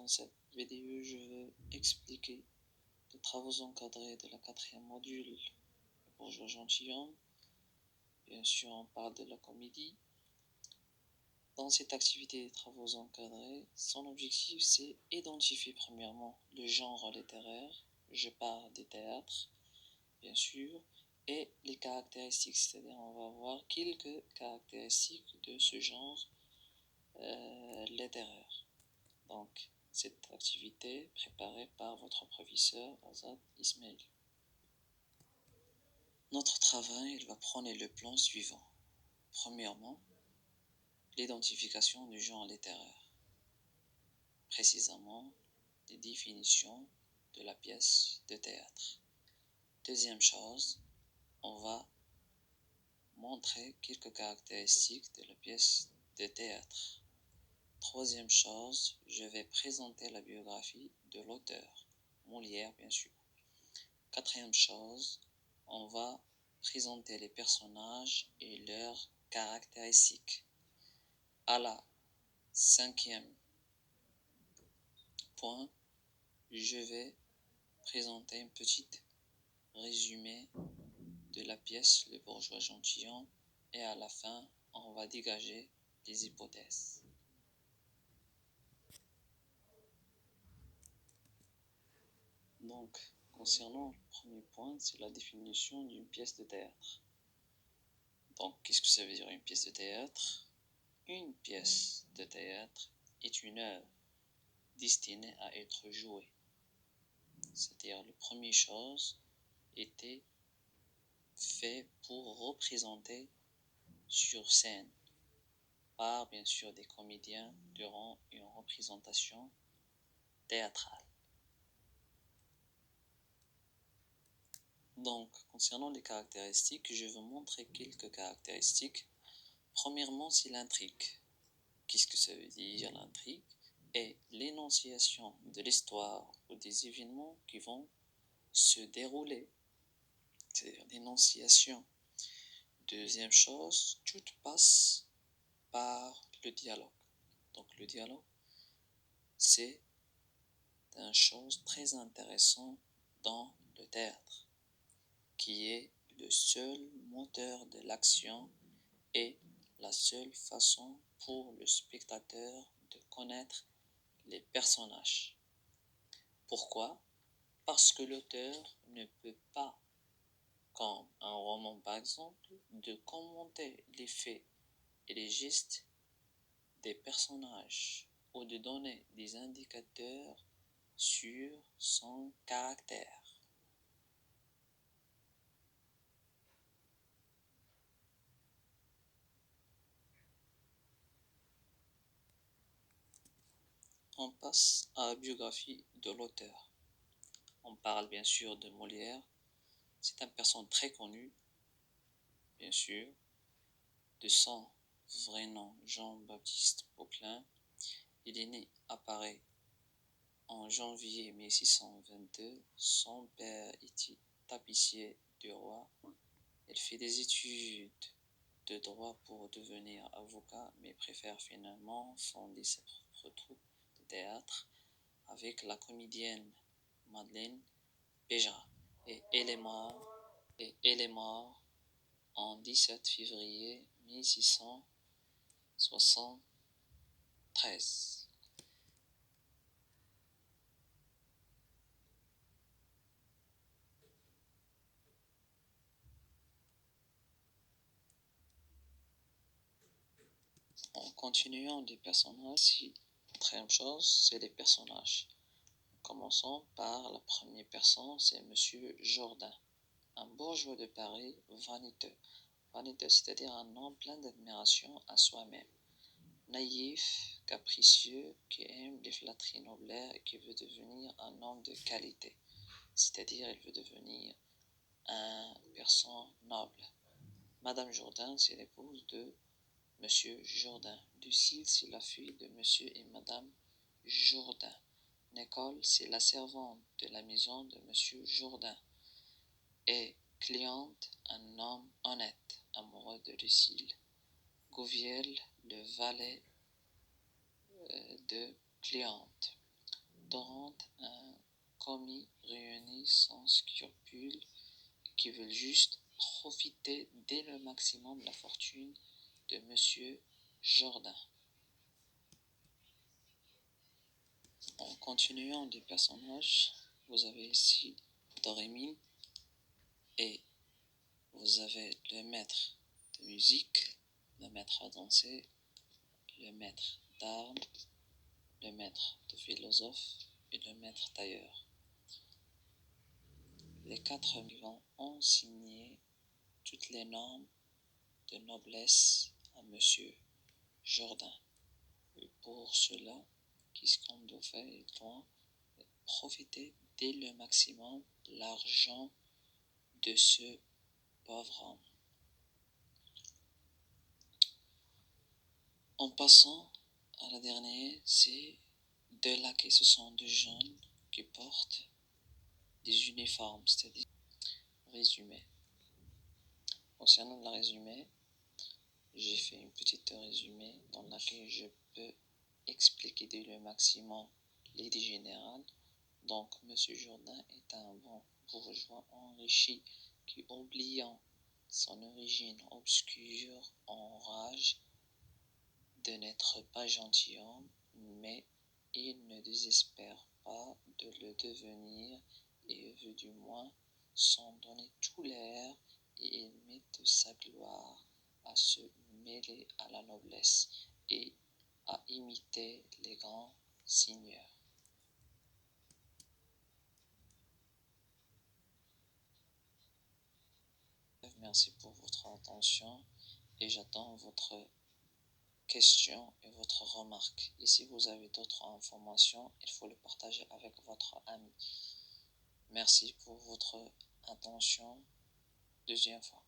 Dans cette vidéo, je vais expliquer les travaux encadrés de la 4e module, le bourgeois gentilhomme. Bien sûr, on parle de la comédie. Dans cette activité des travaux encadrés, son objectif c'est identifier premièrement le genre littéraire, je parle des théâtres, bien sûr, et les caractéristiques, c'est-à-dire on va voir quelques caractéristiques de ce genre littéraire. Donc, cette activité préparée par votre professeur Azad Ismail. Notre travail il va prendre le plan suivant. Premièrement, l'identification du genre littéraire. Précisément, les définitions de la pièce de théâtre. Deuxième chose, on va montrer quelques caractéristiques de la pièce de théâtre. Troisième chose, je vais présenter la biographie de l'auteur, Molière bien sûr. Quatrième chose, on va présenter les personnages et leurs caractéristiques. À la 5e point, je vais présenter un petit résumé de la pièce Le bourgeois gentilhomme et à la fin, on va dégager des hypothèses. Donc, concernant le premier point, c'est la définition d'une pièce de théâtre. Donc, qu'est-ce que ça veut dire une pièce de théâtre? Une pièce de théâtre est une œuvre destinée à être jouée. C'est-à-dire, la première chose était fait pour représenter sur scène par, bien sûr, des comédiens durant une représentation théâtrale. Donc, concernant les caractéristiques, je vais montrer quelques caractéristiques. Premièrement, c'est l'intrigue. Qu'est-ce que ça veut dire l'intrigue? Et l'énonciation de l'histoire ou des événements qui vont se dérouler. C'est-à-dire l'énonciation. Deuxième chose, tout passe par le dialogue. Donc le dialogue, c'est une chose très intéressante dans le théâtre, qui est le seul moteur de l'action et la seule façon pour le spectateur de connaître les personnages. Pourquoi? Parce que l'auteur ne peut pas, comme un roman par exemple, de commenter les faits et les gestes des personnages ou de donner des indicateurs sur son caractère. On passe à la biographie de l'auteur. On parle bien sûr de Molière. C'est une personne très connue, bien sûr, de son vrai nom Jean-Baptiste Poquelin. Il est né à Paris en janvier 1622. Son père était tapissier du roi. Il fait des études de droit pour devenir avocat, mais préfère finalement fonder sa propre troupe de théâtre avec la comédienne Madeleine Béjart. Et elle est morte en 17 février 1673. En continuant des personnages, troisième chose, c'est les personnages. Commençons par la première personne, c'est Monsieur Jourdain, un bourgeois de Paris vaniteux. Vaniteux, c'est-à-dire un homme plein d'admiration à soi-même. Naïf, capricieux, qui aime les flatteries noblaires et qui veut devenir un homme de qualité. C'est-à-dire, il veut devenir un personne noble. Madame Jourdain, c'est l'épouse de Monsieur Jourdain. Lucille, c'est la fille de Monsieur et Madame Jourdain. Nicole, c'est la servante de la maison de Monsieur Jourdain. Et Cléante, un homme honnête, amoureux de Lucille. Gouviel, le valet de Cléante. Dorante, un commis réuni sans scrupules qui veulent juste profiter dès le maximum de la fortune de Monsieur Jourdain. En continuant des personnages, vous avez ici Dorémine et vous avez le maître de musique, le maître à danser, le maître d'armes, le maître de philosophe et le maître tailleur. Les quatre vivants ont signé toutes les normes de noblesse à Monsieur Jourdain. Et pour cela, qu'est-ce qu'on doit faire? Il doit profiter dès le maximum de l'argent de ce pauvre homme. En passant à la dernière, c'est deux laquais. Ce sont deux jeunes qui portent des uniformes, c'est-à-dire résumé. Concernant le résumé, j'ai fait une petite résumé dans laquelle je peux expliquer dès le maximum l'idée générale. Donc, M. Jourdain est un bon bourgeois enrichi qui, oubliant son origine obscure, enrage de n'être pas gentilhomme, mais il ne désespère pas de le devenir et veut du moins s'en donner tout l'air, et il met de sa gloire à se mêler à la noblesse et à imiter les grands seigneurs. Merci pour votre attention et j'attends votre questions et votre remarque. Et si vous avez d'autres informations, il faut le partager avec votre ami. Merci pour votre attention. Deuxième fois.